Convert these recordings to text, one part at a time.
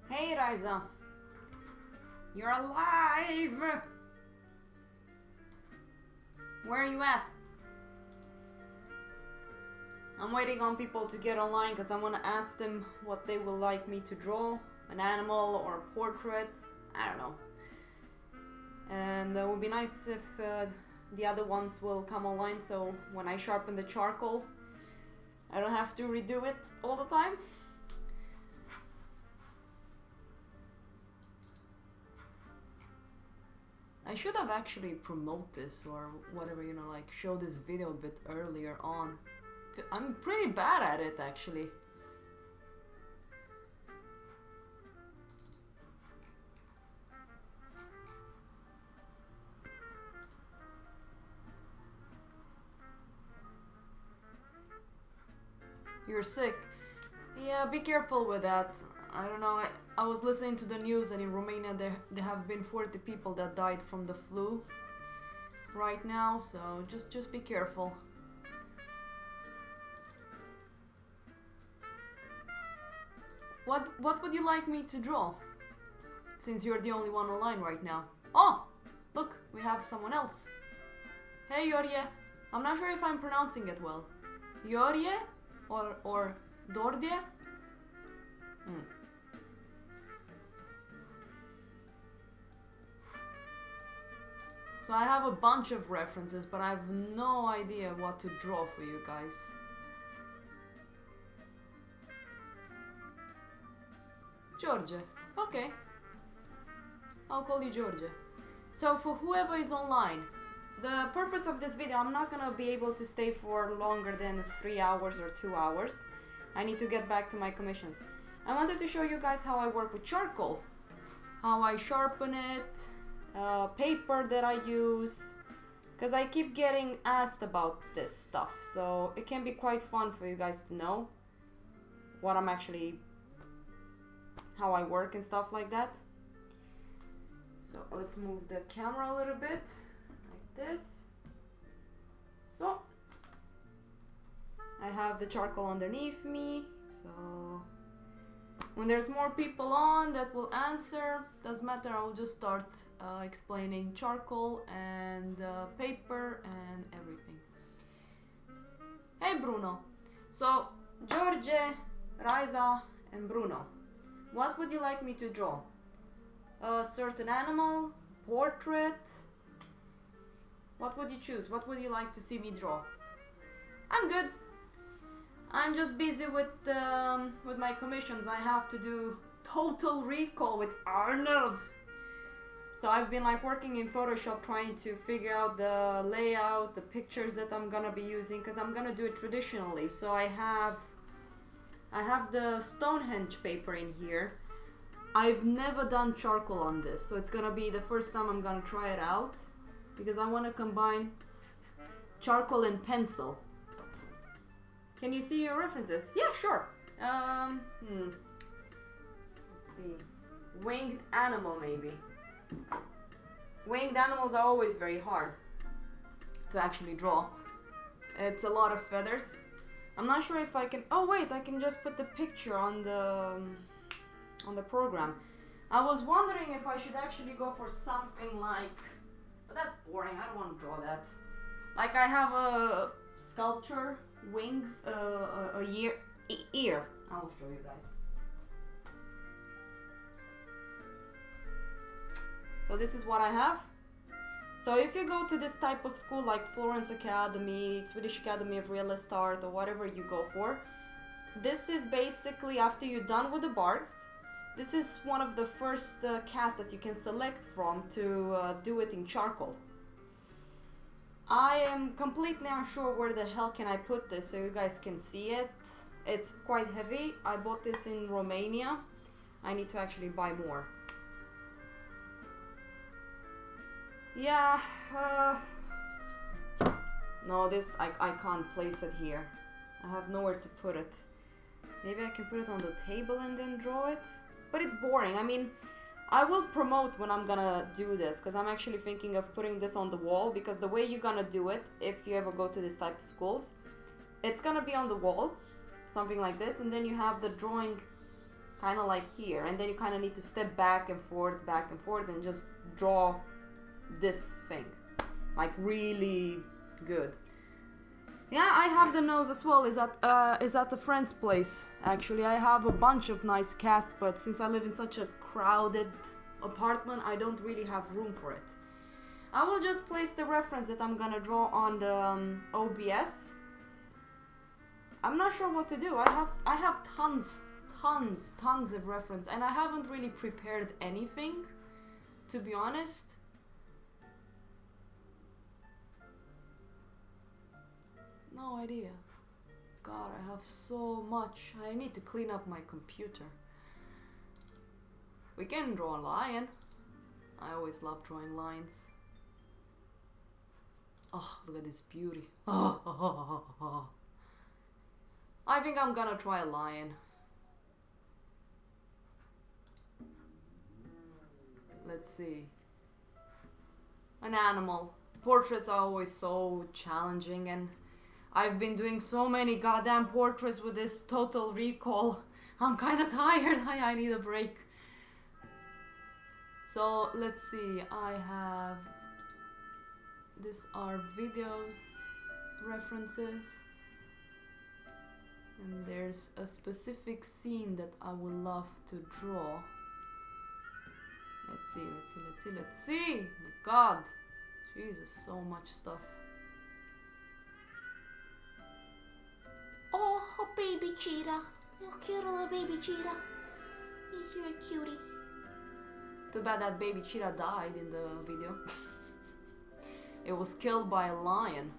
Hey Riza, you're alive! Where are you at? I'm waiting on people to get online because I want to ask them what they would like me to draw, an animal or a portrait, I don't know. And it would be nice if the other ones will come online, so when I sharpen the charcoal I don't have to redo it all the time. I should have actually promote this or whatever, you know, like show this video a bit earlier on. I'm pretty bad at it actually. You're sick. Yeah, be careful with that. I don't know, I was listening to the news and in Romania there have been 40 people that died from the flu right now, so just be careful. What would you like me to draw? Since you're the only one online right now. Oh, look, we have someone else. Hey Jorje, I'm not sure if I'm pronouncing it well. Jorje or Dordje? So I have a bunch of references, but I have no idea what to draw for you guys. Jorge, okay. I'll call you Jorge. So for whoever is online, the purpose of this video, I'm not gonna be able to stay for longer than 3 hours or 2 hours. I need to get back to my commissions. I wanted to show you guys how I work with charcoal, how I sharpen it, paper that I use, because I keep getting asked about this stuff, so it can be quite fun for you guys to know what I'm actually, how I work and stuff like that. So let's move the camera a little bit like this. So I have the charcoal underneath me, so when there's more people on that will answer, doesn't matter, I will just start explaining charcoal and paper and everything. Hey Bruno, so Jorge, Riza and Bruno, what would you like me to draw? A certain animal, portrait? What would you choose? What would you like to see me draw? I'm good. I'm just busy with my commissions. I have to do Total Recall with Arnold. So I've been like working in Photoshop trying to figure out the layout, the pictures that I'm gonna be using, because I'm gonna do it traditionally. So I have the Stonehenge paper in here. I've never done charcoal on this, so it's gonna be the first time I'm gonna try it out, because I want to combine charcoal and pencil. Can you see your references? Yeah, sure. Let's see. Winged animal, maybe. Winged animals are always very hard to actually draw. It's a lot of feathers. I'm not sure if I can... Oh wait, I can just put the picture on the program. I was wondering if I should actually go for something like... But that's boring, I don't want to draw that. Like I have a sculpture, wing, ear. I will show you guys. So this is what I have. So if you go to this type of school like Florence Academy, Swedish Academy of Realist Art, or whatever you go for, this is basically after you're done with the barks, this is one of the first casts that you can select from to do it in charcoal. I am completely unsure where the hell can I put this so you guys can see it. It's quite heavy. I bought this in Romania. I need to actually buy more. Yeah, no, this, I can't place it here. I have nowhere to put it. Maybe I can put it on the table and then draw it? But it's boring. I mean, I will promote when I'm gonna do this, because I'm actually thinking of putting this on the wall, because the way you're gonna do it, if you ever go to this type of schools, it's gonna be on the wall, something like this, and then you have the drawing kind of like here, and then you kind of need to step back and forth, and just draw this thing, like really good. Yeah, I have the nose as well. Is at a friend's place. Actually, I have a bunch of nice casts, but since I live in such a crowded apartment, I don't really have room for it. I will just place the reference that I'm gonna draw on the OBS. I'm not sure what to do. I have tons of reference, and I haven't really prepared anything, to be honest. No idea. God, I have so much. I need to clean up my computer. We can draw a lion. I always love drawing lions. Oh, look at this beauty. Oh. I think I'm gonna try a lion. Let's see. An animal. Portraits are always so challenging, and I've been doing so many goddamn portraits with this Total Recall. I'm kind of tired. I need a break. So let's see. I have... These are videos, references. And there's a specific scene that I would love to draw. Let's see. God. Jesus, so much stuff. Oh, a baby cheetah. A cute little baby cheetah. You're a cutie. Too bad that baby cheetah died in the video. It was killed by a lion.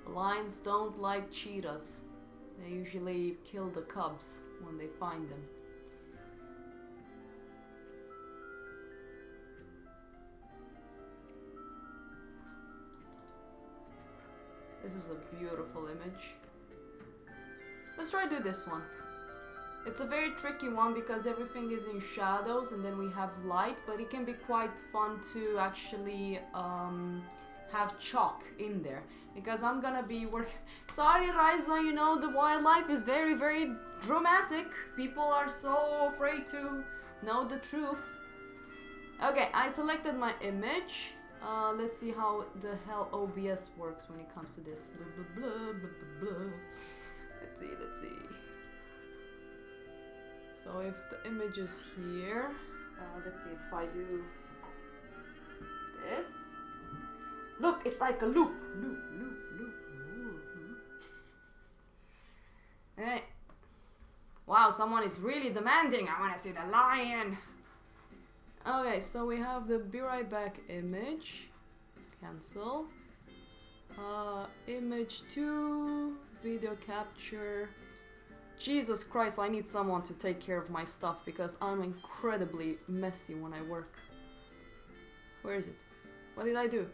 Lions don't like cheetahs. They usually kill the cubs when they find them. This is a beautiful image. Let's try to do this one. It's a very tricky one because everything is in shadows and then we have light, but it can be quite fun to actually have chalk in there, because I'm gonna be working. Sorry, Raisa, you know, the wildlife is very, very dramatic. People are so afraid to know the truth. Okay, I selected my image. Let's see how the hell OBS works when it comes to this. Blah, blah, blah, blah, blah, blah. Let's see. So if the image is here, let's see if I do this. Look, it's like a loop. Okay. Wow, someone is really demanding. I want to see the lion. Okay, so we have the be right back image. Cancel. Image 2. Video capture. Jesus Christ, I need someone to take care of my stuff because I'm incredibly messy when I work. Where is it? What did I do?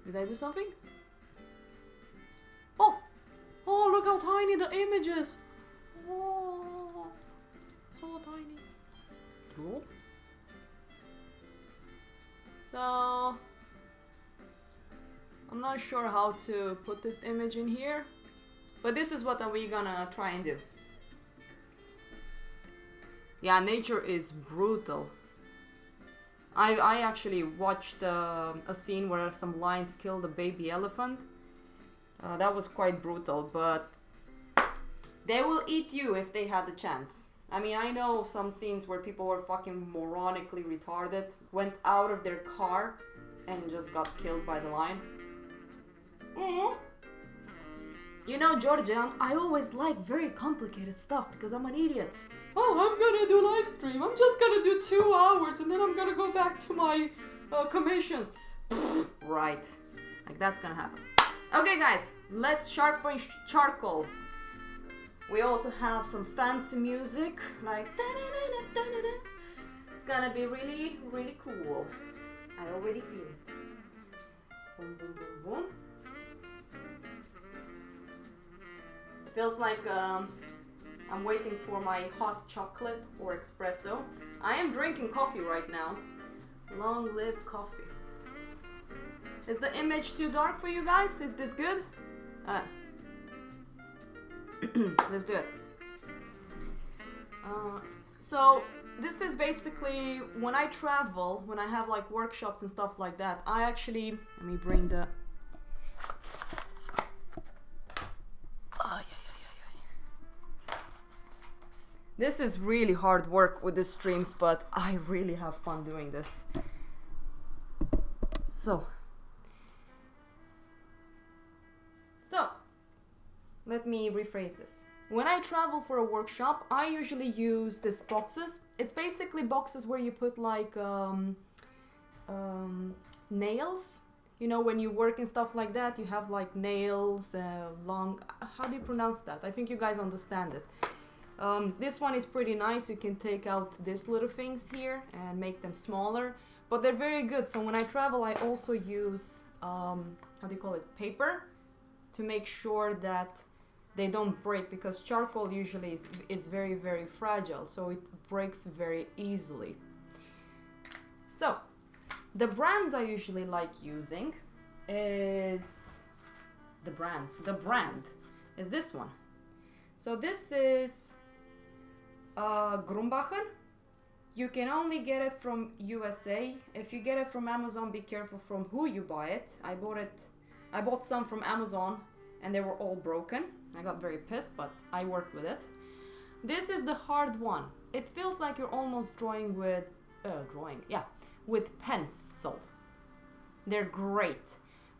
Did I do something? Oh! Oh, look how tiny the image is! Oh, so tiny. Cool. So, I'm not sure how to put this image in here, but this is what we're gonna try and do. Yeah, nature is brutal. I actually watched a scene where some lions killed a baby elephant. That was quite brutal, but they will eat you if they had the chance. I mean, I know some scenes where people were fucking moronically retarded, went out of their car and just got killed by the lion. You know, Georgia, I always like very complicated stuff because I'm an idiot. Oh, I'm gonna do live stream. I'm just gonna do 2 hours and then I'm gonna go back to my commissions. Right. Like that's gonna happen. Okay, guys, let's sharpen charcoal. We also have some fancy music, like it's gonna be really, really cool. I already feel it. Boom, boom, boom, boom. Feels like I'm waiting for my hot chocolate or espresso. I am drinking coffee right now. Long live coffee. Is the image too dark for you guys? Is this good? Let's do it. So this is basically when I travel, when I have like workshops and stuff like that, I actually, let me bring the This is really hard work with the streams, but I really have fun doing this. So, let me rephrase this. When I travel for a workshop, I usually use these boxes. It's basically boxes where you put like nails. You know, when you work and stuff like that, you have like nails, long... How do you pronounce that? I think you guys understand it. This one is pretty nice. You can take out these little things here and make them smaller, but they're very good. So when I travel, I also use how do you call it, paper, to make sure that they don't break, because charcoal usually is very, very fragile, so it breaks very easily. So the brands I usually like using is the brand is this one. So this is Grumbacher. You can only get it from USA. If you get it from Amazon, be careful from who you buy it. I bought some from Amazon and they were all broken. I got very pissed, but I worked with it. This is the hard one. It feels like you're almost drawing with with pencil. They're great.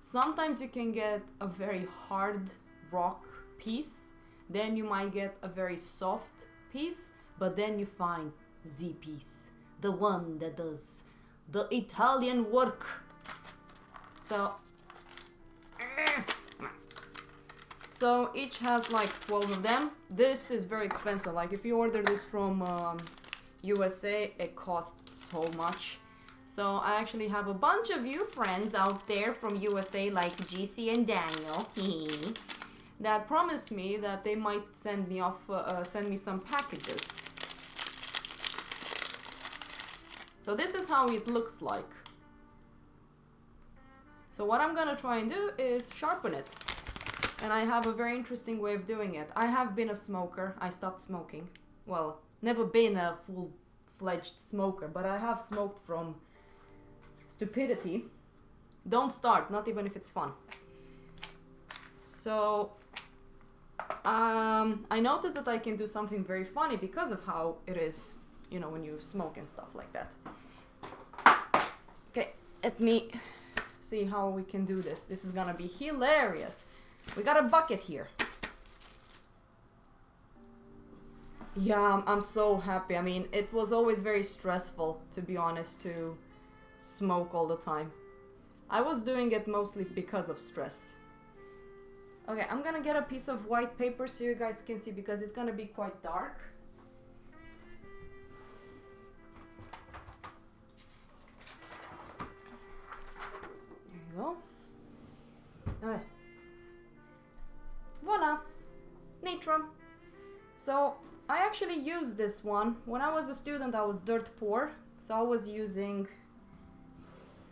Sometimes you can get a very hard rock piece, then you might get a very soft piece, but then you find the piece, the one that does the Italian work. So each has like 12 of them. This is very expensive. Like if you order this from USA, it costs so much. So I actually have a bunch of you friends out there from USA, like GC and Daniel, that promised me that they might send me some packages. So this is how it looks like. So what I'm gonna try and do is sharpen it. And I have a very interesting way of doing it. I have been a smoker. I stopped smoking. Well, never been a full-fledged smoker, but I have smoked from stupidity. Don't start, not even if it's fun. So I noticed that I can do something very funny because of how it is, you know, when you smoke and stuff like that. Okay, let me see how we can do this. This is gonna be hilarious. We got a bucket here. Yeah, I'm so happy. I mean, it was always very stressful, to be honest, to smoke all the time. I was doing it mostly because of stress. Okay, I'm gonna get a piece of white paper so you guys can see because it's gonna be quite dark. There you go. Okay. Voila! Nitram. So, I actually used this one. When I was a student, I was dirt poor. So I was using...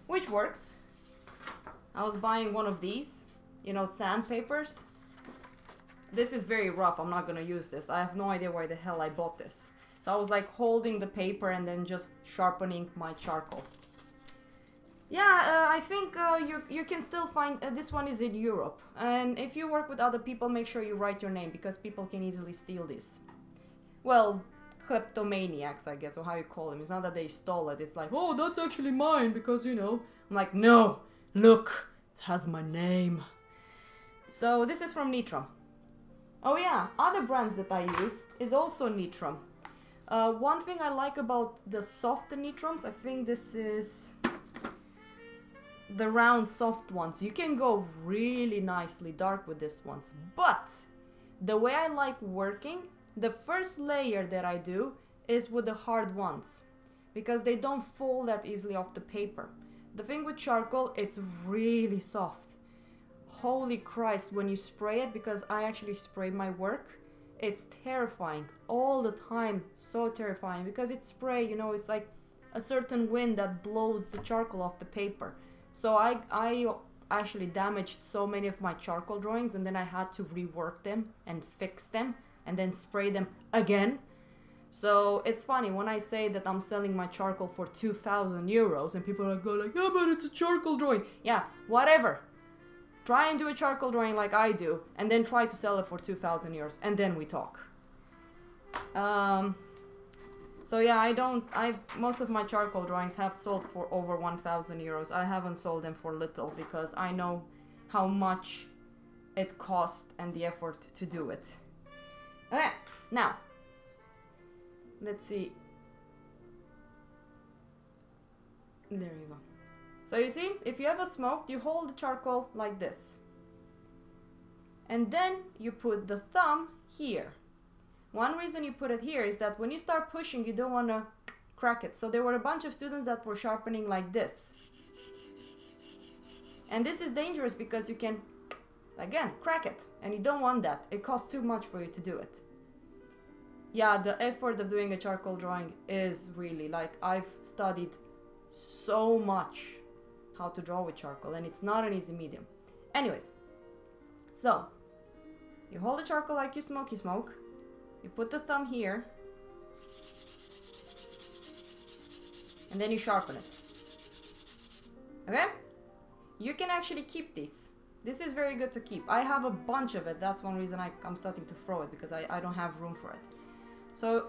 which works. I was buying one of these. You know, sandpapers. This is very rough. I'm not gonna use this. I have no idea why the hell I bought this. So I was like holding the paper and then just sharpening my charcoal. Yeah, I think you can still find... this one is in Europe. And if you work with other people, make sure you write your name because people can easily steal this. Well, kleptomaniacs, I guess, or how you call them. It's not that they stole it. It's like, oh, that's actually mine because, you know. I'm like, no, look, it has my name. So this is from Nitram. Oh yeah, other brands that I use is also Nitram. One thing I like about the soft Nitrams, I think this is the round soft ones. You can go really nicely dark with this ones. But the way I like working, the first layer that I do is with the hard ones because they don't fall that easily off the paper. The thing with charcoal, it's really soft. Holy Christ, when you spray it, because I actually spray my work, it's terrifying all the time. So terrifying because it's spray, you know, it's like a certain wind that blows the charcoal off the paper. So I actually damaged so many of my charcoal drawings and then I had to rework them and fix them and then spray them again. So it's funny when I say that I'm selling my charcoal for 2,000 euros and people go like, yeah, but it's a charcoal drawing. Yeah, whatever. Try and do a charcoal drawing like I do and then try to sell it for 2,000 euros and then we talk. So yeah, most of my charcoal drawings have sold for over 1,000 euros. I haven't sold them for little because I know how much it cost and the effort to do it. Okay, now, let's see. There you go. So you see, if you ever smoked, you hold the charcoal like this. And then you put the thumb here. One reason you put it here is that when you start pushing, you don't want to crack it. So there were a bunch of students that were sharpening like this. And this is dangerous because you can, again, crack it. And you don't want that. It costs too much for you to do it. Yeah, the effort of doing a charcoal drawing is really, like, I've studied so much how to draw with charcoal and it's not an easy medium. Anyways, so you hold the charcoal like you smoke, you put the thumb here and then you sharpen it. Okay? You can actually keep these. This is very good to keep. I have a bunch of it. That's one reason I'm starting to throw it because I don't have room for it. So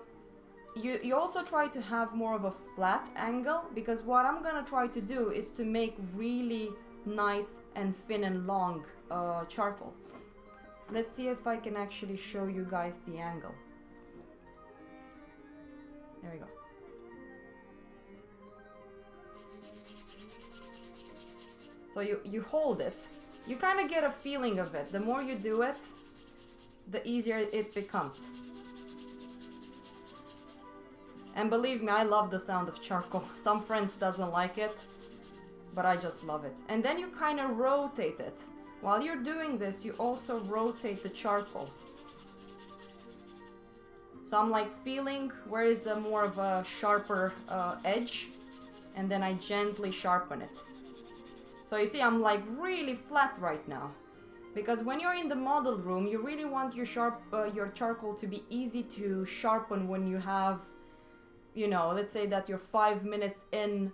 you also try to have more of a flat angle because what I'm gonna try to do is to make really nice and thin and long charcoal. Let's see if I can actually show you guys the angle. There we go. So you hold it. You kind of get a feeling of it. The more you do it, the easier it becomes. And believe me, I love the sound of charcoal. Some friends doesn't like it, but I just love it. And then you kind of rotate it. While you're doing this, you also rotate the charcoal. So I'm like feeling where is a more of a sharper edge, and then I gently sharpen it. So you see, I'm like really flat right now. Because when you're in the model room, you really want your charcoal to be easy to sharpen when you have, you know, let's say that you're 5 minutes in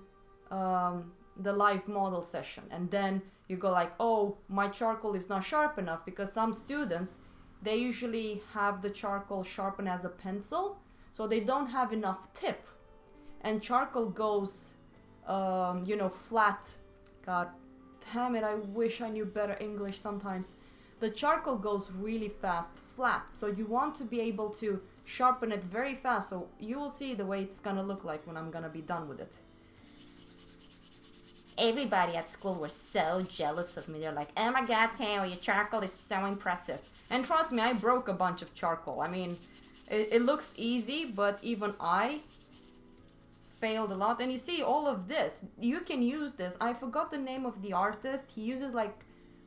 the live model session and then you go like, oh, my charcoal is not sharp enough, because some students, they usually have the charcoal sharpened as a pencil, so they don't have enough tip and charcoal goes you know, flat. God damn it, I wish I knew better English sometimes. The charcoal goes really fast flat, so you want to be able to sharpen it very fast, so you will see the way it's gonna look like when I'm gonna be done with it. Everybody at school was so jealous of me. They're like, oh my god, Teo, your charcoal is so impressive. And trust me, I broke a bunch of charcoal. I mean, it looks easy, but even I failed a lot. And you see all of this, you can use this. I forgot the name of the artist. He uses like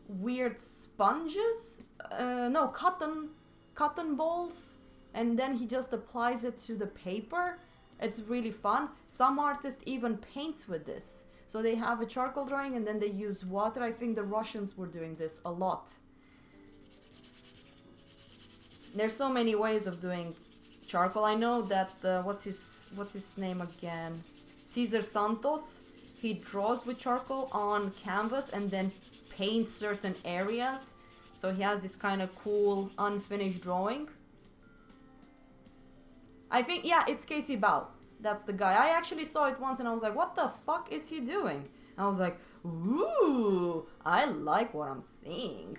weird sponges, no, cotton balls, and then he just applies it to the paper. It's really fun. Some artists even paints with this. So they have a charcoal drawing and then they use water. I think the Russians were doing this a lot. There's so many ways of doing charcoal. I know that what's his name again? Cesar Santos. He draws with charcoal on canvas and then paints certain areas. So he has this kind of cool unfinished drawing. I think, yeah, it's Casey Bao. That's the guy. I actually saw it once and I was like, what the fuck is he doing? And I was like, ooh, I like what I'm seeing.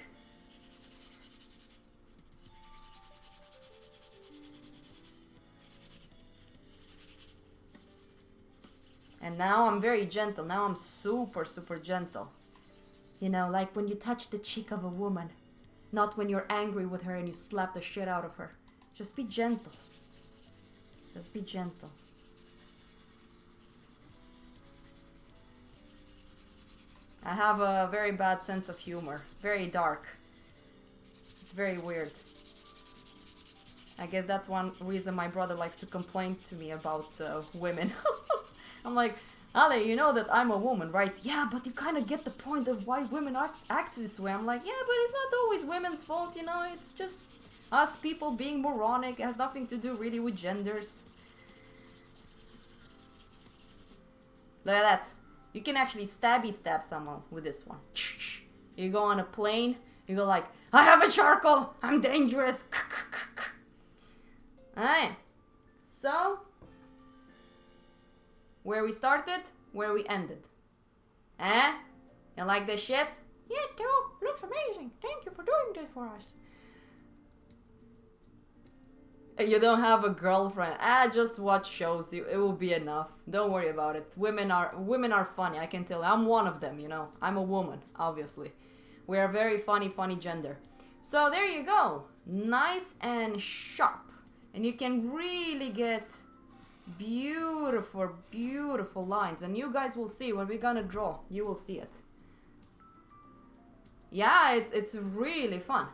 And now I'm very gentle. Now I'm super, super gentle. You know, like when you touch the cheek of a woman. Not when you're angry with her and you slap the shit out of her. Just be gentle. Just be gentle. I have a very bad sense of humor. Very dark. It's very weird. I guess that's one reason my brother likes to complain to me about women. I'm like, Ale, you know that I'm a woman, right? Yeah, but you kind of get the point of why women act this way. I'm like, yeah, but it's not always women's fault, you know? It's just us people being moronic. It has nothing to do really with genders. Look at that. You can actually stab someone with this one. You go on a plane, you go like, I have a charcoal, I'm dangerous. Alright. So, where we started, where we ended. Eh? You like this shit? Yeah, Teo, looks amazing. Thank you for doing this for us. You don't have a girlfriend. Just watch shows. It will be enough. Don't worry about it. Women are funny. I can tell. I'm one of them, you know. I'm a woman, obviously. We are a very funny gender. So there you go. Nice and sharp. And you can really get beautiful, beautiful lines. And you guys will see when we're gonna draw. You will see it. Yeah, it's really fun.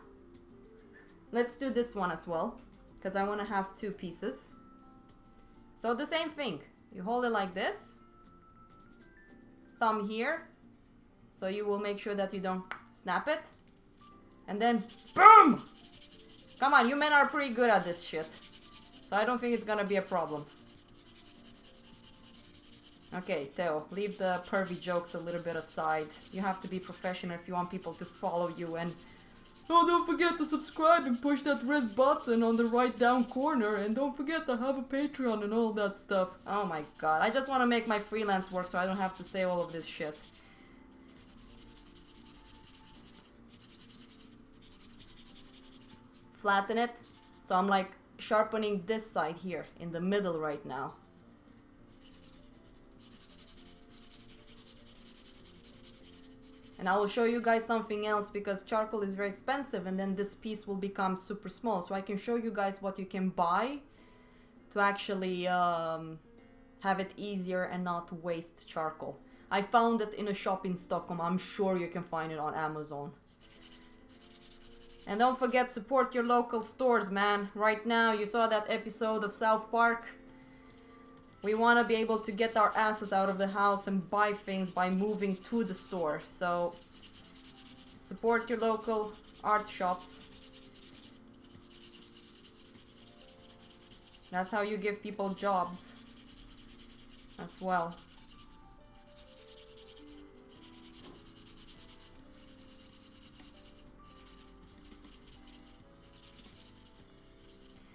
Let's do this one as well. Because I want to have two pieces. So the same thing. You hold it like this. Thumb here. So you will make sure that you don't snap it. And then boom! Come on, you men are pretty good at this shit. So I don't think it's gonna be a problem. Okay, Theo, leave the pervy jokes a little bit aside. You have to be professional if you want people to follow you. And oh, don't forget to subscribe and push that red button on the right down corner. And don't forget to have a Patreon and all that stuff. Oh my god. I just want to make my freelance work so I don't have to say all of this shit. Flatten it. So I'm like sharpening this side here in the middle right now. And I will show you guys something else because charcoal is very expensive and then this piece will become super small. So I can show you guys what you can buy to actually have it easier and not waste charcoal. I found it in a shop in Stockholm. I'm sure you can find it on Amazon. And don't forget, support your local stores, man. Right now, you saw that episode of South Park. We want to be able to get our asses out of the house and buy things by moving to the store. So, support your local art shops. That's how you give people jobs as well.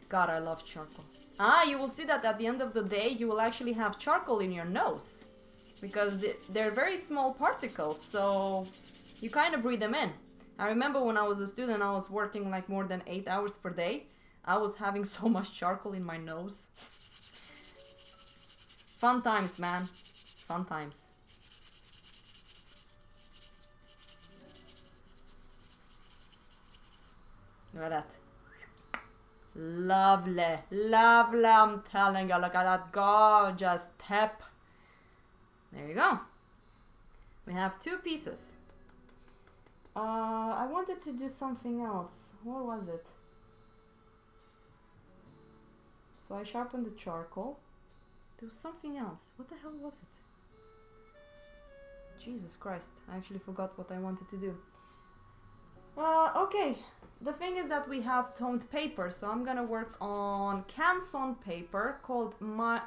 God, I love charcoal. You will see that at the end of the day, you will actually have charcoal in your nose. Because they're very small particles, so you kind of breathe them in. I remember when I was a student, I was working like more than 8 hours per day. I was having so much charcoal in my nose. Fun times, man. Fun times. Look at that. Lovely. Lovely, I'm telling you. Look at that gorgeous tip. There you go. We have 2 pieces. I wanted to do something else. What was it? So I sharpened the charcoal. There was something else. What the hell was it? Jesus Christ. I actually forgot what I wanted to do. Okay. The thing is that we have toned paper, so I'm gonna work on canson paper called my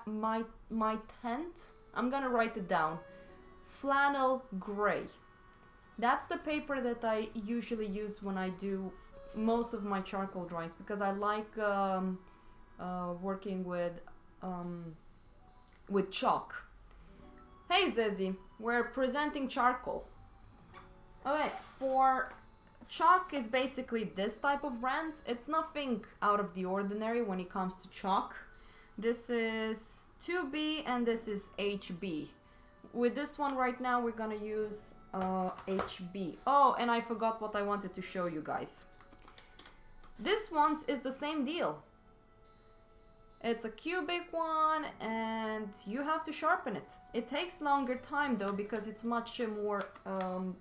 tent. I'm gonna write it down. Flannel gray. That's the paper that I usually use when I do most of my charcoal drawings, because I like working with chalk. Hey Zezzy, we're presenting charcoal. Okay, for chalk is basically this type of brand. It's nothing out of the ordinary when it comes to chalk. This is 2B and this is HB. With this one right now we're gonna use HB. Oh, and I forgot what I wanted to show you guys. This one is the same deal. It's a cubic one and you have to sharpen it. It takes longer time though because it's much more,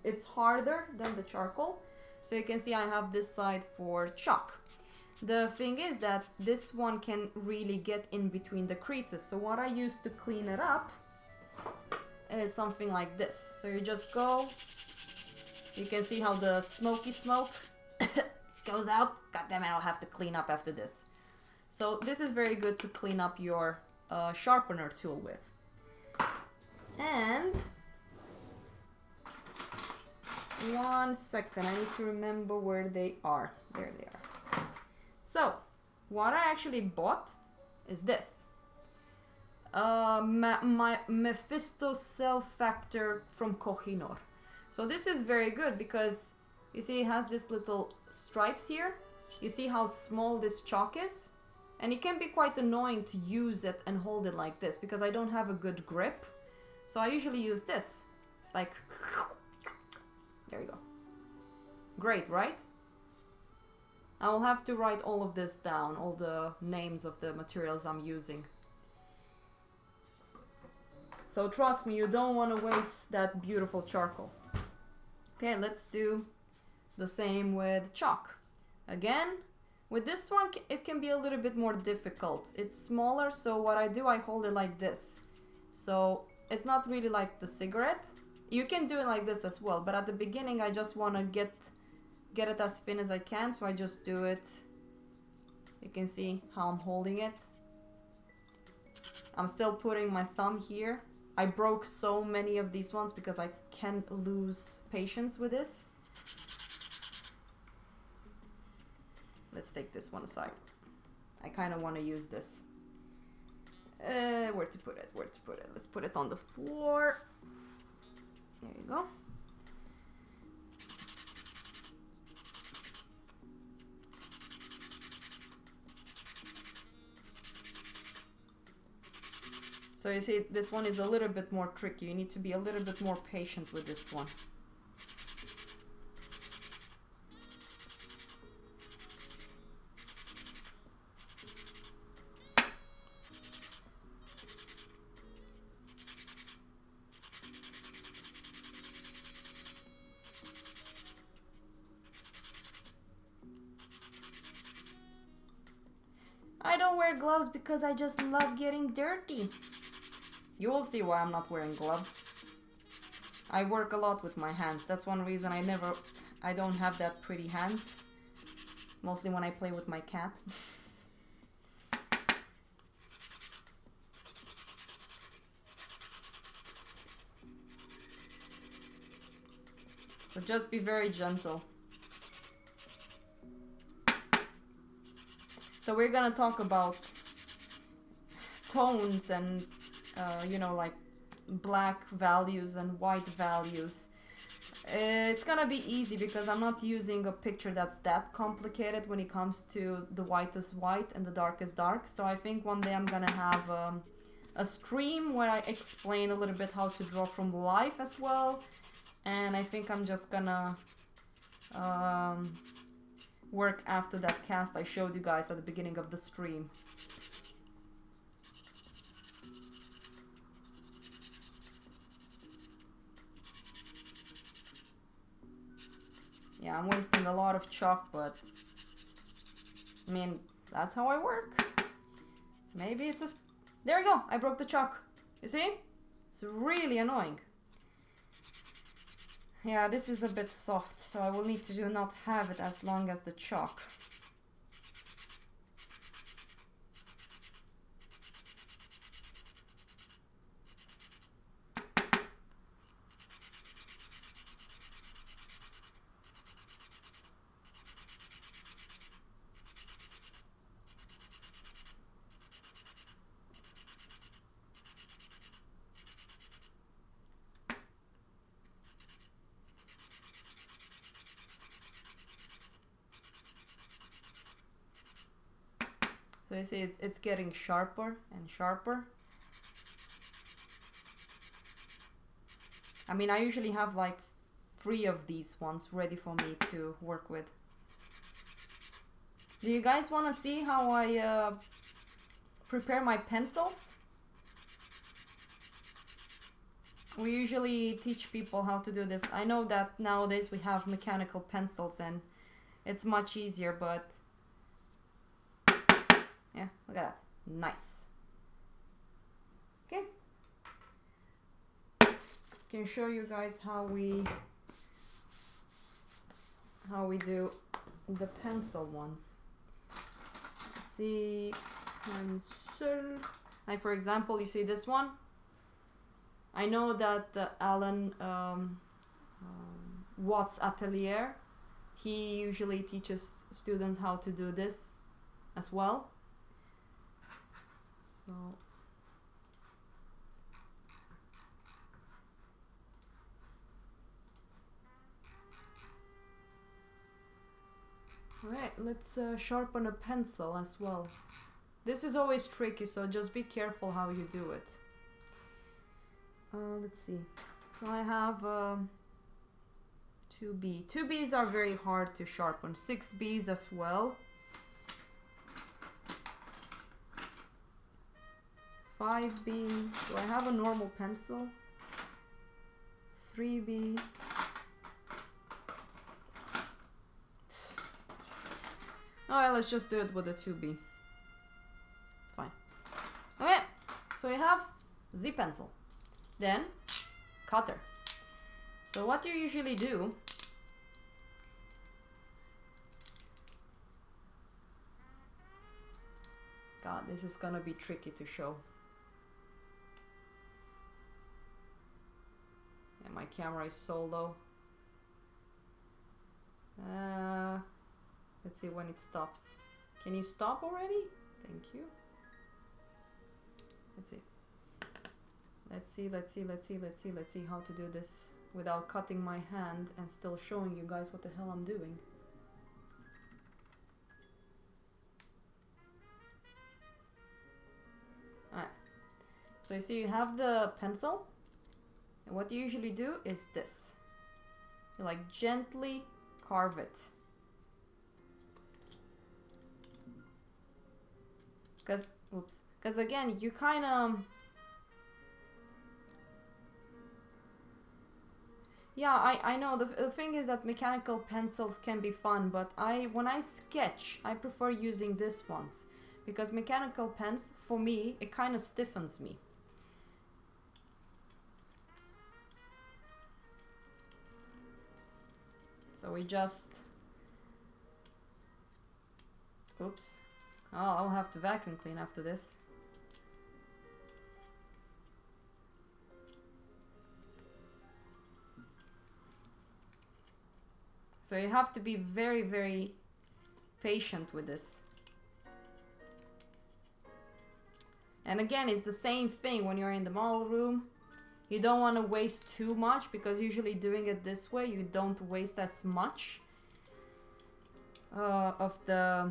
it's harder than the charcoal. So you can see I have this side for chalk. The thing is that this one can really get in between the creases. So what I use to clean it up is something like this. So you just go, you can see how the smoky smoke goes out. God damn it, I'll have to clean up after this. So this is very good to clean up your sharpener tool with. And 1 second, I need to remember where they are. There they are. So what I actually bought is this. My Mephisto Cell Factor from Kohinoor. So this is very good because you see it has this little stripes here. You see how small this chalk is? And it can be quite annoying to use it and hold it like this because I don't have a good grip. So I usually use this. It's like, there you go. Great, right? I will have to write all of this down, all the names of the materials I'm using. So trust me, you don't want to waste that beautiful charcoal. Okay, let's do the same with chalk. Again, with this one, it can be a little bit more difficult. It's smaller, so what I do, I hold it like this. So it's not really like the cigarette. You can do it like this as well, but at the beginning, I just want to get it as thin as I can, so I just do it. You can see how I'm holding it. I'm still putting my thumb here. I broke so many of these ones because I can lose patience with this. Let's take this one aside. I kind of want to use this. Where to put it? Where to put it? Let's put it on the floor. There you go. So you see, this one is a little bit more tricky. You need to be a little bit more patient with this one. I don't wear gloves because I just love getting dirty. You will see why I'm not wearing gloves. I work a lot with my hands. That's one reason I don't have that pretty hands. Mostly when I play with my cat. So just be very gentle. So we're gonna talk about tones and you know, like black values and white values. It's gonna be easy because I'm not using a picture that's that complicated when it comes to the white is white and the dark is dark. So I think one day I'm gonna have a stream where I explain a little bit how to draw from life as well. And I think I'm just gonna work after that cast I showed you guys at the beginning of the stream. Yeah, I'm wasting a lot of chalk, but I mean, that's how I work. Maybe it's just... There we go, I broke the chalk. You see? It's really annoying. Yeah, this is a bit soft, so I will need to do not have it as long as the chalk. So you see it's getting sharper and sharper. I mean, I usually have like 3 of these ones ready for me to work with. Do you guys want to see how I prepare my pencils? We usually teach people how to do this. I know that nowadays we have mechanical pencils and it's much easier, but yeah, look at that. Nice. Okay. Can show you guys how we do the pencil ones. Let's see, pencil. Like for example, you see this one. I know that Alan Watts Atelier, he usually teaches students how to do this as well. So alright, let's sharpen a pencil as well. This is always tricky, so just be careful how you do it. Let's see. So I have 2B. 2Bs are very hard to sharpen. 6Bs as well. 5B. Do I have a normal pencil? 3B. Alright, let's just do it with a 2B. It's fine. Okay, so we have Z pencil. Then cutter. So what you usually do God, this is gonna be tricky to show. And my camera is so low. Let's see when it stops. Can you stop already? Thank you. Let's see. Let's see how to do this without cutting my hand and still showing you guys what the hell I'm doing. Alright. So you see you have the pencil. And what you usually do is this. You like gently carve it. Because again, you kind of... Yeah, I know. The thing is that mechanical pencils can be fun, but when I sketch, I prefer using this ones. Because mechanical pens, for me, it kind of stiffens me. So we just... Oops. Oh, I'll have to vacuum clean after this. So you have to be very, very patient with this. And again, it's the same thing when you're in the model room. You don't want to waste too much, because usually doing it this way you don't waste as much of the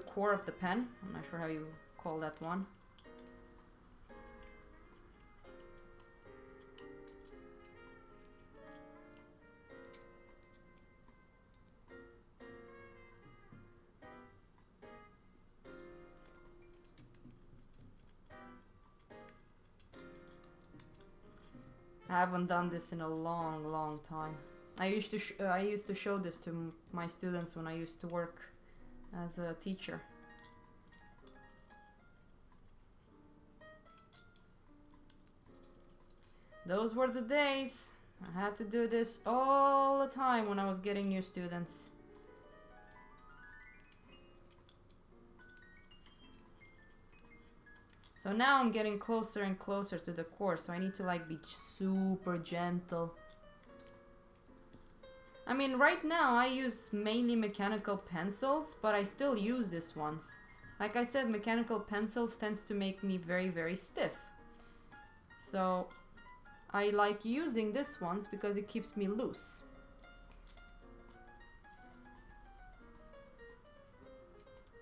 core of the pen. I'm not sure how you call that one. I haven't done this in a long time. I used to show this to my students when I used to work as a teacher. Those were the days. I had to do this all the time when I was getting new students. So now I'm getting closer and closer to the core, so I need to like be super gentle. I mean, right now I use mainly mechanical pencils, but I still use these ones. Like I said, mechanical pencils tends to make me very stiff. So I like using these ones because it keeps me loose.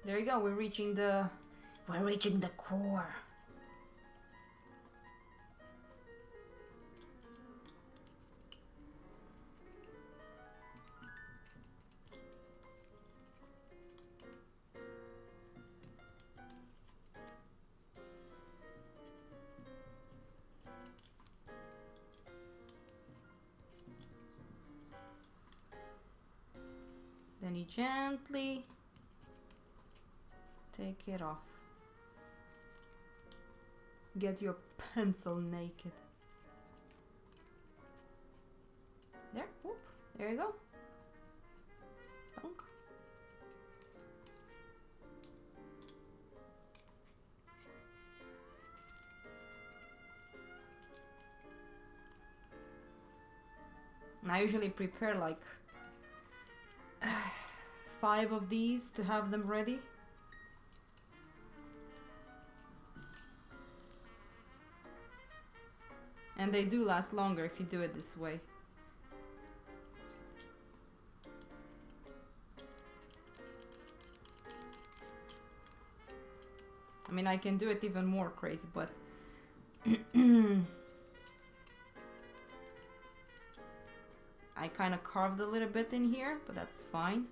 There you go, we're reaching the core. Then you gently take it off. Get your pencil naked. There, whoop, there you go. Donk. And I usually prepare like 5 of these to have them ready. And they do last longer if you do it this way. I mean, I can do it even more crazy, but I kind of carved a little bit in here, but that's fine.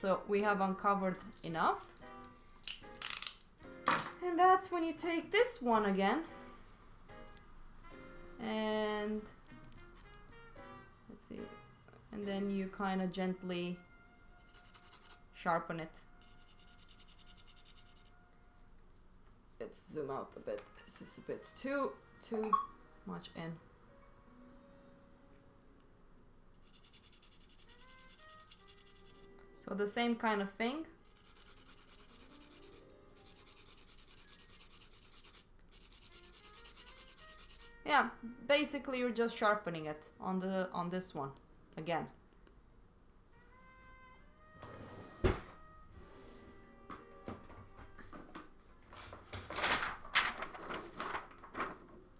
So we have uncovered enough. And that's when you take this one again. And let's see. And then you kind of gently sharpen it. Let's zoom out a bit. This is a bit too much in. So the same kind of thing. Yeah, basically you're just sharpening it on this one again.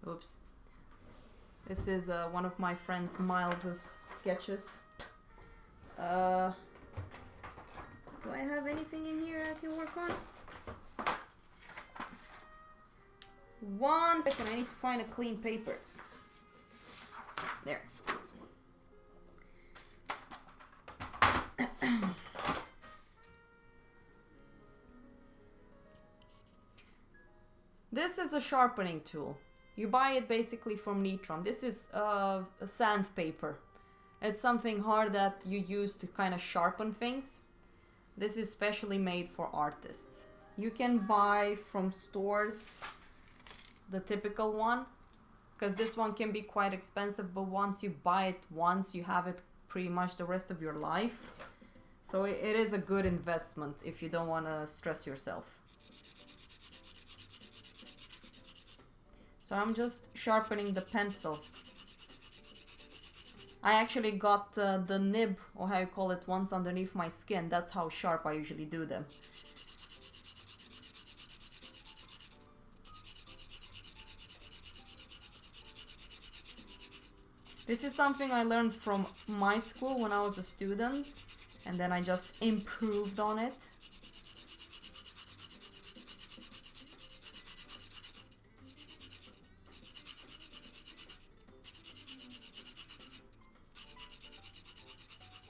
Oops. This is one of my friends Miles's sketches. Do I have anything in here I can work on? 1 second, I need to find a clean paper. There. This is a sharpening tool. You buy it basically from Nitron. This is a sandpaper. It's something hard that you use to kind of sharpen things. This is specially made for artists. You can buy from stores the typical one, because this one can be quite expensive, but once you buy it once, you have it pretty much the rest of your life. So it is a good investment if you don't want to stress yourself. So I'm just sharpening the pencil. I actually got the nib, or how you call it, once underneath my skin. That's how sharp I usually do them. This is something I learned from my school when I was a student, and then I just improved on it.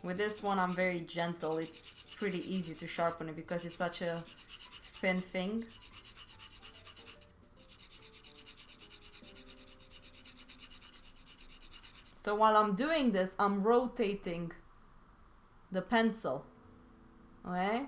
With this one I'm very gentle. It's pretty easy to sharpen it because it's such a thin thing. So while I'm doing this, I'm rotating the pencil. Okay?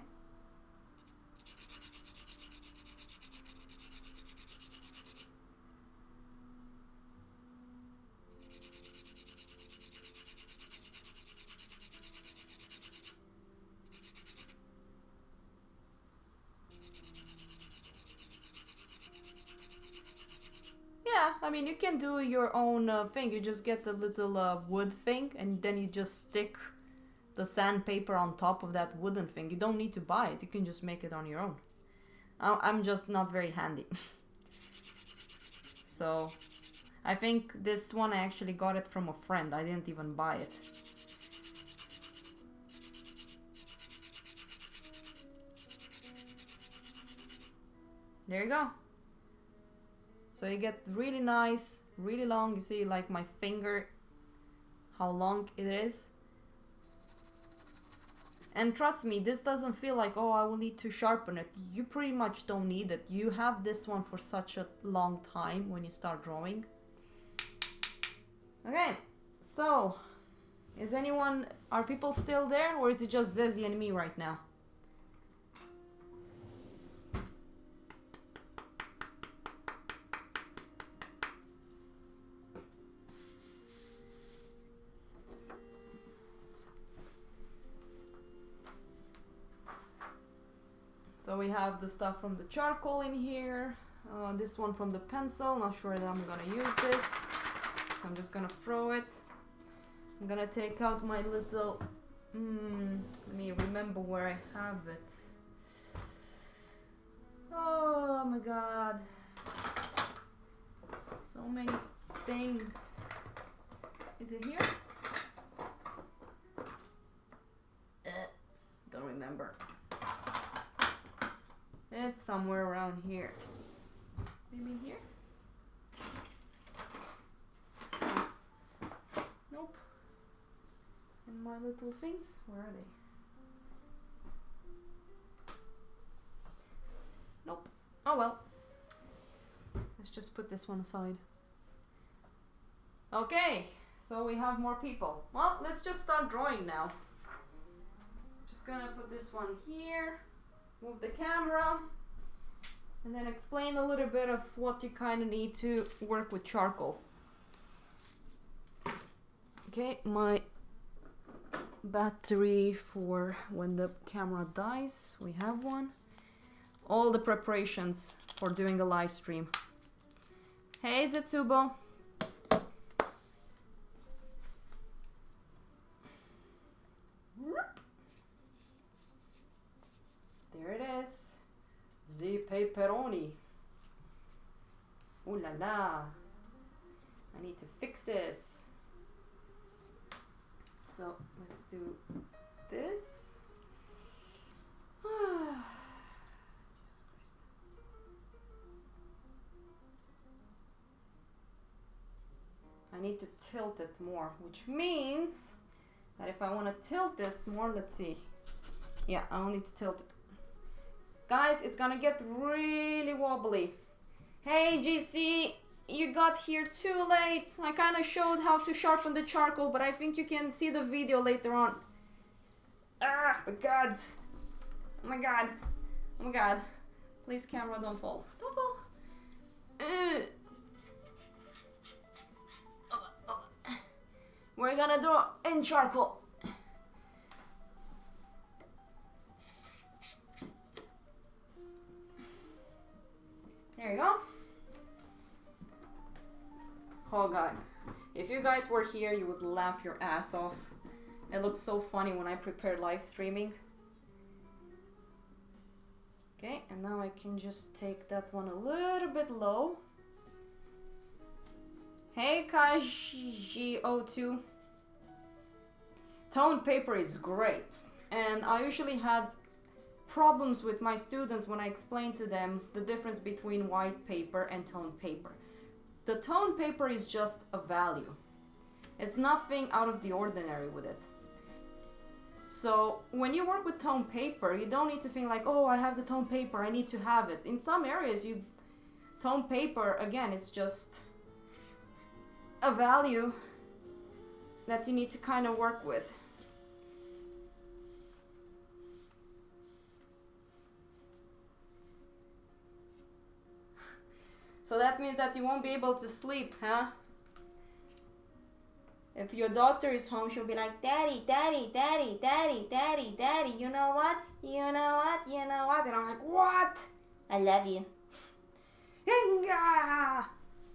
Yeah, I mean, you can do your own thing. You just get the little wood thing and then you just stick the sandpaper on top of that wooden thing. You don't need to buy it. You can just make it on your own. I'm just not very handy. So, I think this one I actually got it from a friend. I didn't even buy it. There you go. So you get really nice, really long. You see like my finger, how long it is. And trust me, this doesn't feel like, oh, I will need to sharpen it. You pretty much don't need it. You have this one for such a long time when you start drawing. Okay, so are people still there, or is it just Zezzy and me right now? So we have the stuff from the charcoal in here, this one from the pencil. Not sure that I'm gonna use this. I'm just gonna throw it. I'm gonna take out my little, let me remember where I have it. Oh my god. So many things. Is it here? Don't remember. It's somewhere around here. Maybe here? Nope. And my little things, where are they? Nope. Oh well. Let's just put this one aside. Okay, so we have more people. Well, let's just start drawing now. Just gonna put this one here. Move the camera and then explain a little bit of what you kind of need to work with charcoal. Okay, my battery for when the camera dies, we have one. All the preparations for doing a live stream. Hey Zetsubo. There it is. The pepperoni. Ooh la la. I need to fix this. So let's do this. Jesus Christ. I need to tilt it more, which means that if I want to tilt this more, let's see. Yeah, I'll need to tilt it. Guys, it's gonna get really wobbly. Hey GC, you got here too late. I kind of showed how to sharpen the charcoal, but I think you can see the video later on. Ah, my god. Oh my god. Oh my god. Please, camera, don't fall. Don't fall. We're gonna draw in charcoal. There you go. Oh god. If you guys were here, you would laugh your ass off. It looks so funny when I prepare live streaming. Okay, and now I can just take that one a little bit low. Hey Kaji02. Toned paper is great, and I usually had problems with my students when I explained to them the difference between white paper and toned paper. The toned paper is just a value. It's nothing out of the ordinary with it. So when you work with toned paper, you don't need to think like, oh, I have the toned paper, I need to have it. In some areas, toned paper, again, it's just a value that you need to kind of work with. So that means that you won't be able to sleep, huh? If your daughter is home, she'll be like, Daddy, Daddy, Daddy, Daddy, Daddy, Daddy, you know what? You know what? You know what? And I'm like, what? I love you.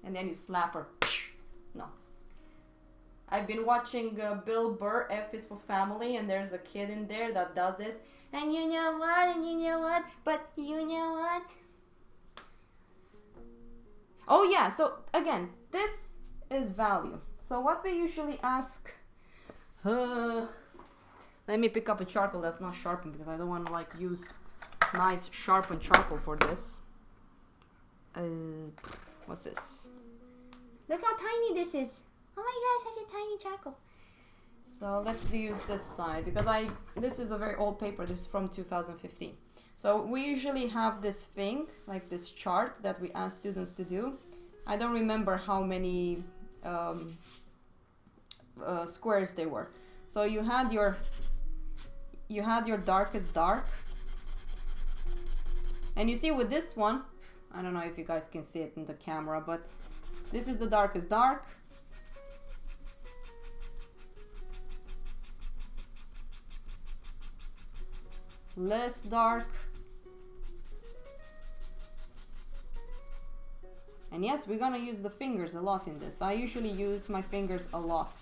And then you slap her. No. I've been watching Bill Burr, F is for Family, and there's a kid in there that does this. And you know what? And you know what? But you know what? Oh yeah, so again, this is value. So what we usually ask, let me pick up a charcoal that's not sharpened because I don't want to like use nice sharpened charcoal for this. What's this? Look how tiny this is. Oh my god, such a tiny charcoal. So let's use this side because this is a very old paper. This is from 2015. So we usually have this thing, like this chart that we ask students to do. I don't remember how many squares they were. So you had your darkest dark. And you see with this one, I don't know if you guys can see it in the camera, but this is the darkest dark. Less dark. And yes, we're gonna use the fingers a lot in this. I usually use my fingers a lot.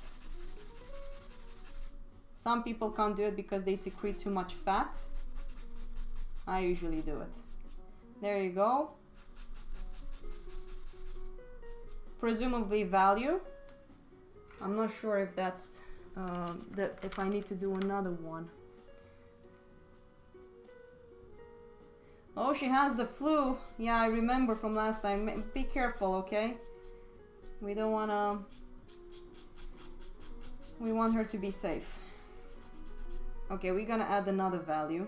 Some people can't do it because they secrete too much fat. I usually do it. There you go. Presumably value. I'm not sure if that's if I need to do another one. Oh, she has the flu. Yeah, I remember from last time. Be careful, okay? We don't wanna... We want her to be safe. Okay, we're gonna add another value.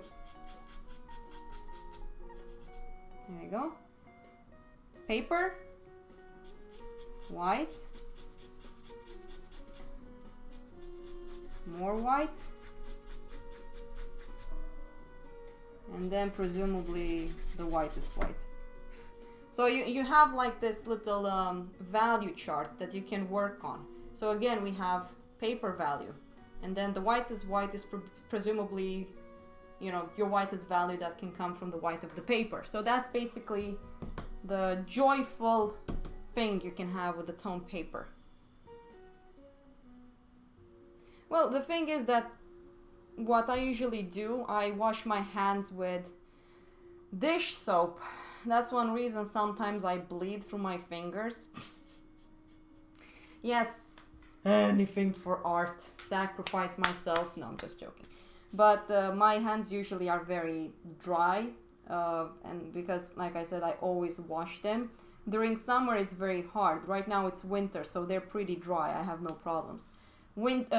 There you go. Paper. White. More white. And then presumably the whitest white. So you have like this little value chart that you can work on. So again, we have paper value. And then the whitest white is presumably, you know, your whitest value that can come from the white of the paper. So that's basically the joyful thing you can have with the toned paper. Well, the thing is that what I usually do, I wash my hands with dish soap. That's one reason sometimes I bleed through my fingers. Yes, anything for art. Sacrifice myself. No, I'm just joking. But my hands usually are very dry. And because, like I said, I always wash them. During summer, it's very hard. Right now, it's winter, so they're pretty dry. I have no problems.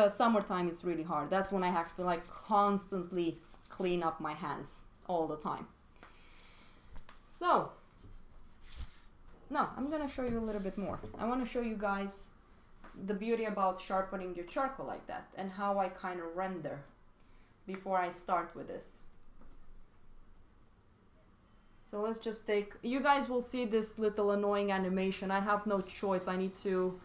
Summertime is really hard. That's when I have to like constantly clean up my hands all the time. So, no, I'm gonna show you a little bit more. I want to show you guys the beauty about sharpening your charcoal like that and how I kind of render before I start with this. So let's just take, you guys will see this little annoying animation. I have no choice. I need to,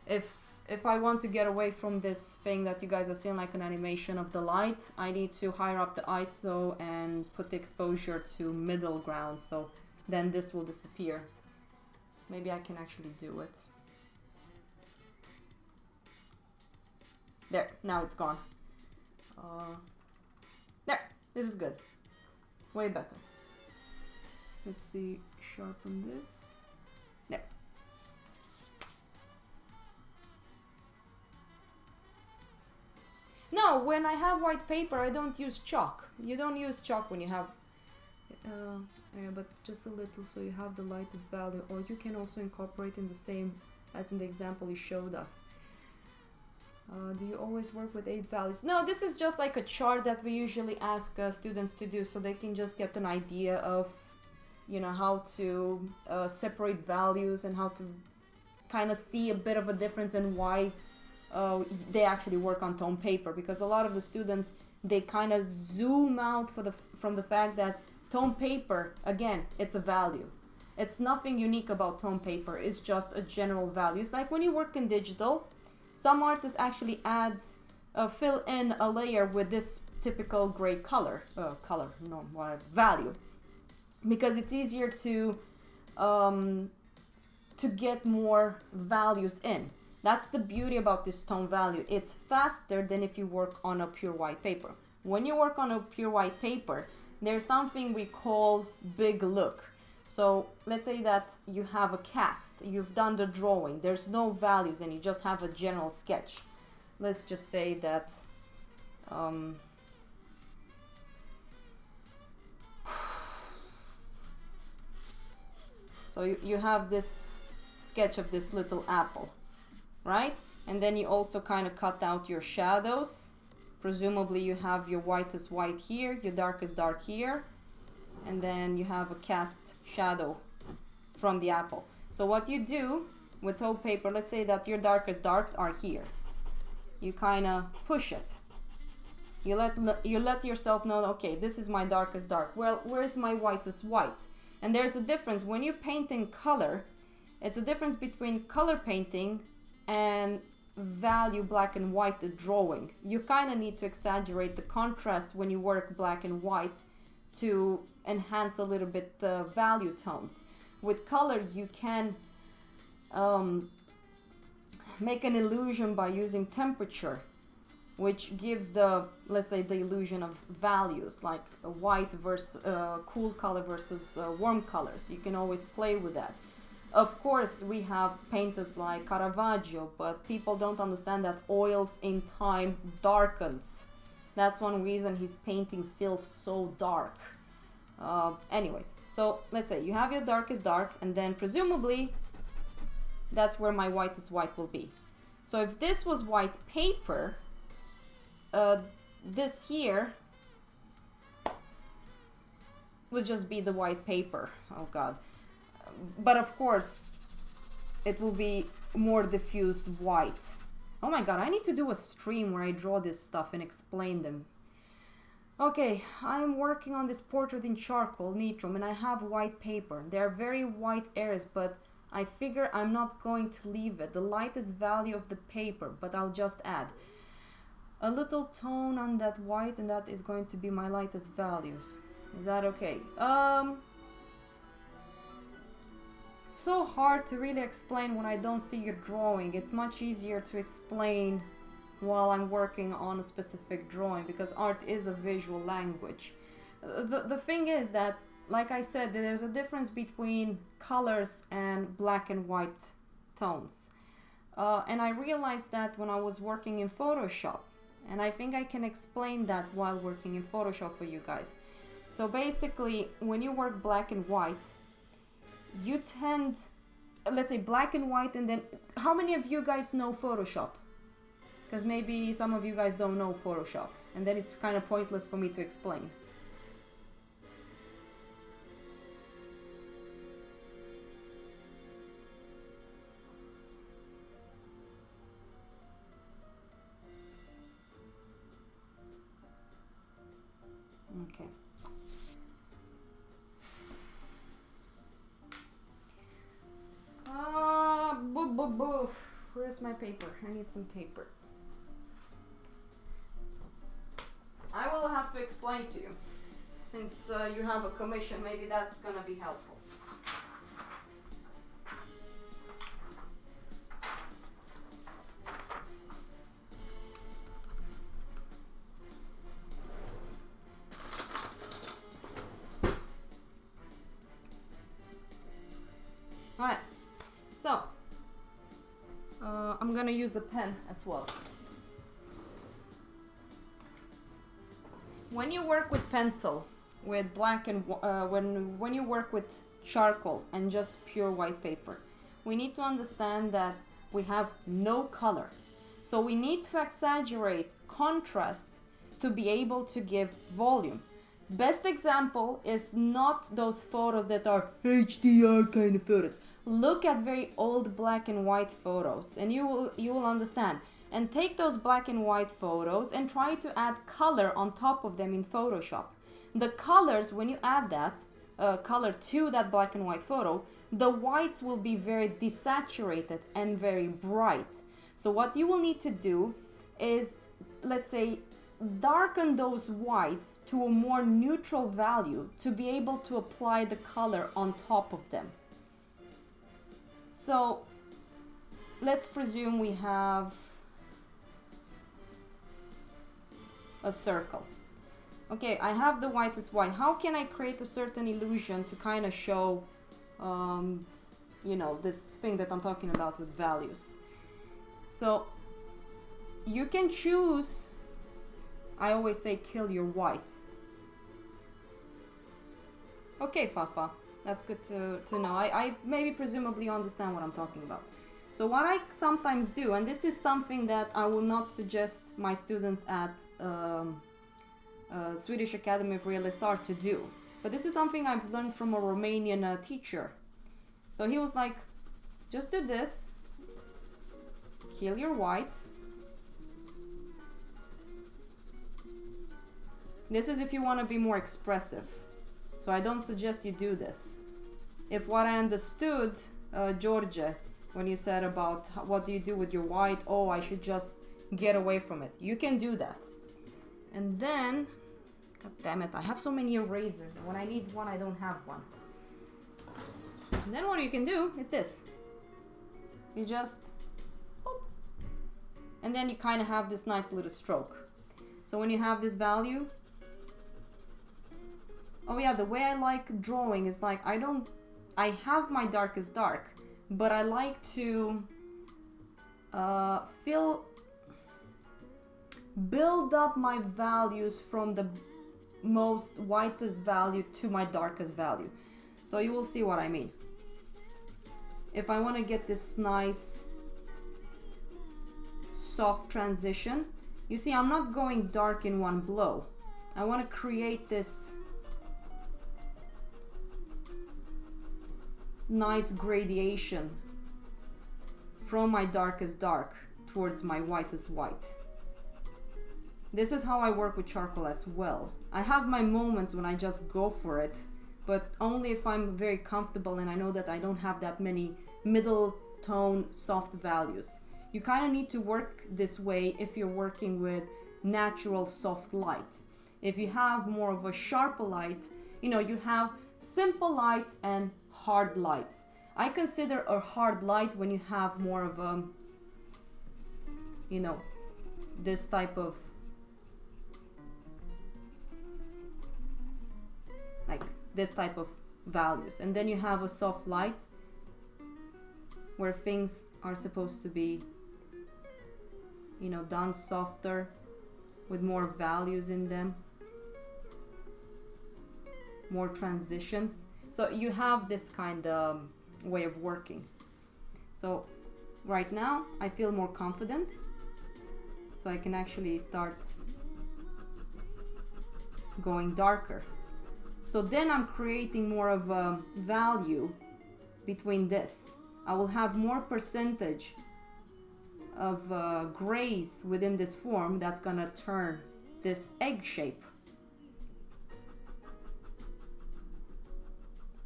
if I want to get away from this thing that you guys are seeing like an animation of the light, I need to higher up the ISO and put the exposure to middle ground, so then this will disappear. Maybe I can actually do it. There, now it's gone. There, this is good. Way better. Let's see, sharpen this. There. No, when I have white paper, I don't use chalk. You don't use chalk when you have, yeah, but just a little, so you have the lightest value. Or you can also incorporate in the same as in the example you showed us. Do you always work with 8 values? No, this is just like a chart that we usually ask students to do, so they can just get an idea of, you know, how to separate values and how to kind of see a bit of a difference in why they actually work on tone paper. Because a lot of the students, they kind of zoom out from the fact that tone paper, again, it's a value. It's nothing unique about tone paper. It's just a general value. It's like when you work in digital, some artists actually fill in a layer with this typical gray value, because it's easier to get more values in. That's the beauty about this tone value. It's faster than if you work on a pure white paper. When you work on a pure white paper, there's something we call big look. So let's say that you have a cast, you've done the drawing, there's no values and you just have a general sketch. Let's just say that so you have this sketch of this little apple, right? And then you also kind of cut out your shadows. Presumably you have your whitest white here, your darkest dark here, and then you have a cast shadow from the apple. So what you do with tone paper, let's say that your darkest darks are here. You kind of push it. You let yourself know, okay, this is my darkest dark. Well, where's my whitest white? And there's a difference. When you paint in color, it's a difference between color painting and value black and white the drawing. You kind of need to exaggerate the contrast when you work black and white to enhance a little bit the value tones. With color, you can make an illusion by using temperature, which gives the, let's say, the illusion of values, like a white versus cool color versus warm colors. You can always play with that. Of course, we have painters like Caravaggio, but people don't understand that oils in time darkens. That's one reason his paintings feel so dark. Anyways, so let's say you have your darkest dark, and then presumably that's where my whitest white will be. So if this was white paper, this here would just be the white paper. Oh god. But of course it will be more diffused white. Oh my god, I need to do a stream where I draw this stuff and explain them. Okay, I'm working on this portrait in charcoal, Nitrom, and I have white paper. There are very white areas, but I figure I'm not going to leave it. The lightest value of the paper, but I'll just add a little tone on that white, and that is going to be my lightest values. Is that okay? It's so hard to really explain when I don't see your drawing. It's much easier to explain while I'm working on a specific drawing, because art is a visual language. The thing is that, like I said, there's a difference between colors and black and white tones. And I realized that when I was working in Photoshop, and I think I can explain that while working in Photoshop for you guys. So basically, when you work black and white, you tend, let's say black and white, and then, how many of you guys know Photoshop? Because maybe some of you guys don't know Photoshop, and then it's kind of pointless for me to explain. Okay. Where's my paper? I need some paper. I will have to explain to you. Since you have a commission, maybe that's gonna be helpful. Alright, so I'm gonna use a pen as well. when you work with pencil, with black and when you work with charcoal and just pure white paper, we need to understand that we have no color. So we need to exaggerate contrast to be able to give volume. Best example is not those photos that are HDR kind of photos. Look at very old black and white photos and you will understand. And take those black and white photos and try to add color on top of them in Photoshop. The colors, when you add that color to that black and white photo, the whites will be very desaturated and very bright. So what you will need to do is, let's say, darken those whites to a more neutral value to be able to apply the color on top of them. So let's presume we have a circle. Okay, I have the white as white. How can I create a certain illusion to kind of show, you know, this thing that I'm talking about with values? So you can choose, I always say kill your white. Okay, Fafa, that's good to know. I maybe presumably understand what I'm talking about. So what I sometimes do, and this is something that I will not suggest my students at Swedish Academy of Realist Art to do, but this is something I've learned from a Romanian teacher. So he was like, just do this, kill your white. This is if you want to be more expressive. So I don't suggest you do this. If what I understood, George, when you said about what do you do with your white, oh, I should just get away from it. You can do that. And then, god damn it, I have so many erasers, and when I need one, I don't have one. And then what you can do is this. You just, boop, and then you kind of have this nice little stroke. So when you have this value, oh yeah, the way I like drawing is like, I have my darkest dark, but I like to build up my values from the most whitest value to my darkest value. So you will see what I mean. If I want to get this nice soft transition, you see I'm not going dark in one blow. I want to create this nice gradation from my darkest dark towards my whitest white. This is how I work with charcoal as well. I have my moments when I just go for it, but only if I'm very comfortable and I know that I don't have that many middle tone soft values. You kind of need to work this way if you're working with natural soft light. If you have more of a sharper light, you know, you have simple lights and hard lights. I consider a hard light when you have more of a, you know, this type of, like this type of values. And then you have a soft light where things are supposed to be, you know, done softer with more values in them, more transitions. So you have this kind of way of working. So right now I feel more confident, so I can actually start going darker. So then I'm creating more of a value between this. I will have more percentage of grays within this form that's gonna turn this egg shape.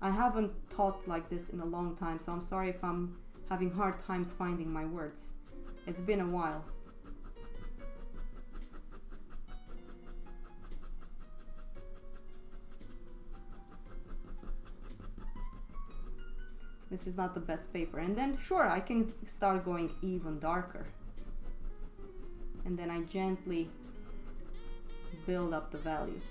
I haven't taught like this in a long time, so I'm sorry if I'm having hard times finding my words. It's been a while. This is not the best paper. And then sure, I can start going even darker. And then I gently build up the values.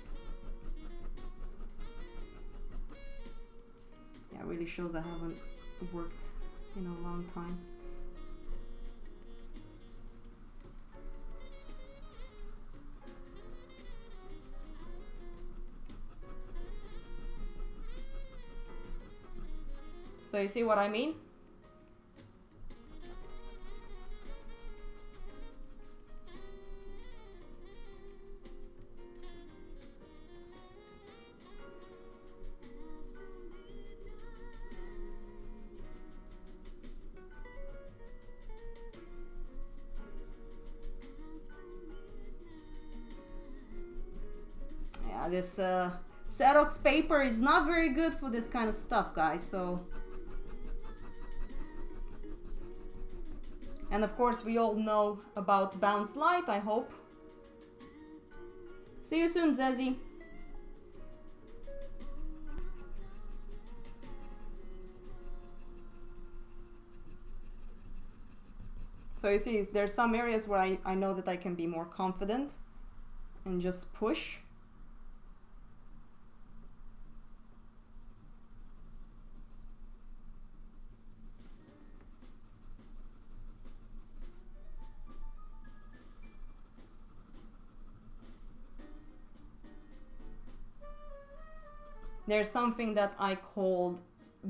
Yeah, it really shows I haven't worked in a long time. So you see what I mean? Yeah, this Xerox paper is not very good for this kind of stuff, guys, so... And of course, we all know about bounce light, I hope. See you soon, Zezzy. So you see, there's some areas where I know that I can be more confident and just push. There's something that I called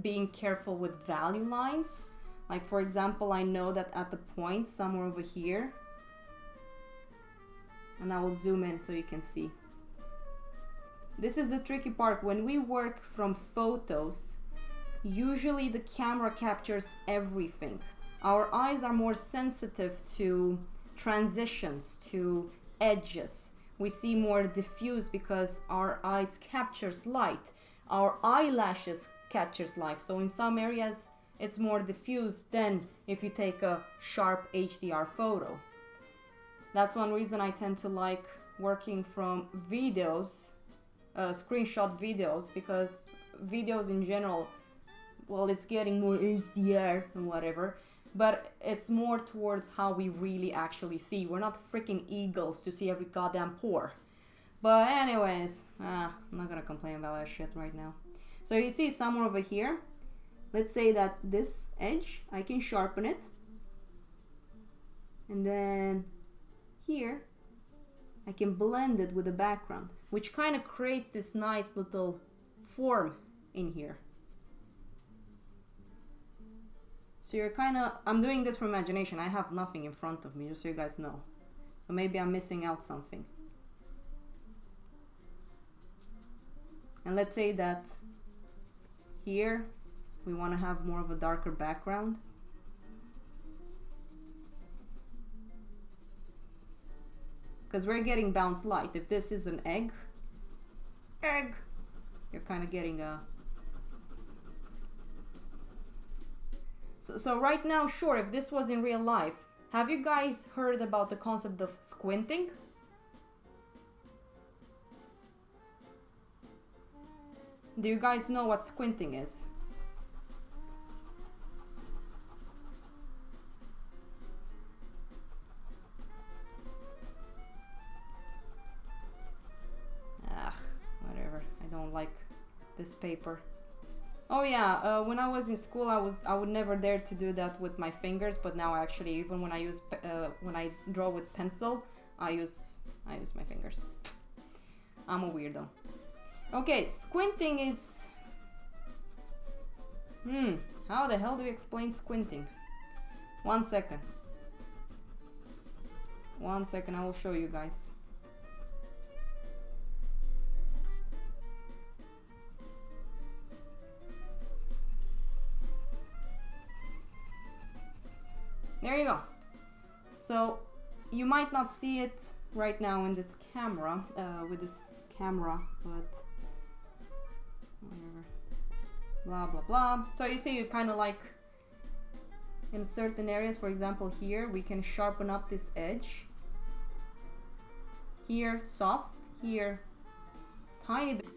being careful with value lines. Like for example, I know that at the point somewhere over here, and I will zoom in so you can see. This is the tricky part. When we work from photos, usually the camera captures everything. Our eyes are more sensitive to transitions, to edges. We see more diffuse because our eyes captures light. Our eyelashes captures light. So in some areas it's more diffuse than if you take a sharp HDR photo. That's one reason I tend to like working from videos, screenshot videos, because videos in general, well, it's getting more HDR and whatever, but it's more towards how we really actually see. We're not freaking eagles to see every goddamn pore. But anyways, I'm not gonna complain about that shit right now. So you see somewhere over here, let's say that this edge, I can sharpen it. And then here, I can blend it with the background, which kind of creates this nice little form in here. So you're kind of, I'm doing this from imagination. I have nothing in front of me, just so you guys know. So maybe I'm missing out something. And let's say that here we want to have more of a darker background. Because we're getting bounce light. If this is an egg, you're kind of getting a... So right now, sure, if this was in real life, have you guys heard about the concept of squinting? Do you guys know what squinting is? Whatever. I don't like this paper. Oh yeah, when I was in school, I would never dare to do that with my fingers, but now actually, even when I draw with pencil, I use my fingers. I'm a weirdo. Okay, squinting is... how the hell do you explain squinting? 1 second. 1 second, I will show you guys. There you go. So you might not see it right now in this camera, with this camera, but whatever. Blah blah blah. So you see, you kind of like in certain areas, for example here, we can sharpen up this edge. Here soft, here tiny bit.